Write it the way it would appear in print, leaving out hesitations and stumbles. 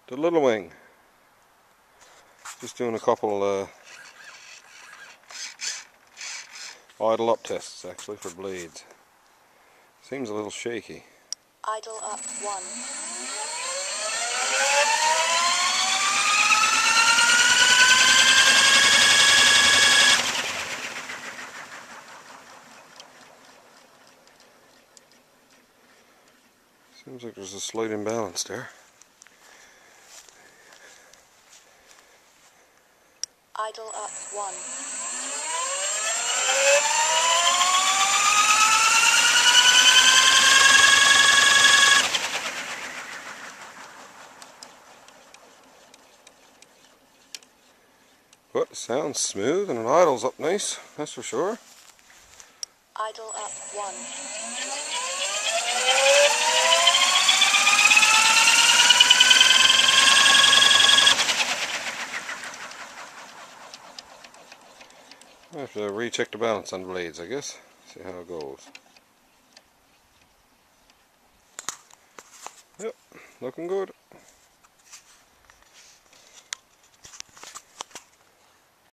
The Little Wing. Just doing a couple idle up tests actually for blades. Seems a little shaky. Idle up 1. Seems like there's a slight imbalance there. Idle up 1. But it sounds smooth and it idles up nice, that's for sure. Idle up 1. I have to recheck the balance on the blades, I guess. See how it goes. Yep, looking good.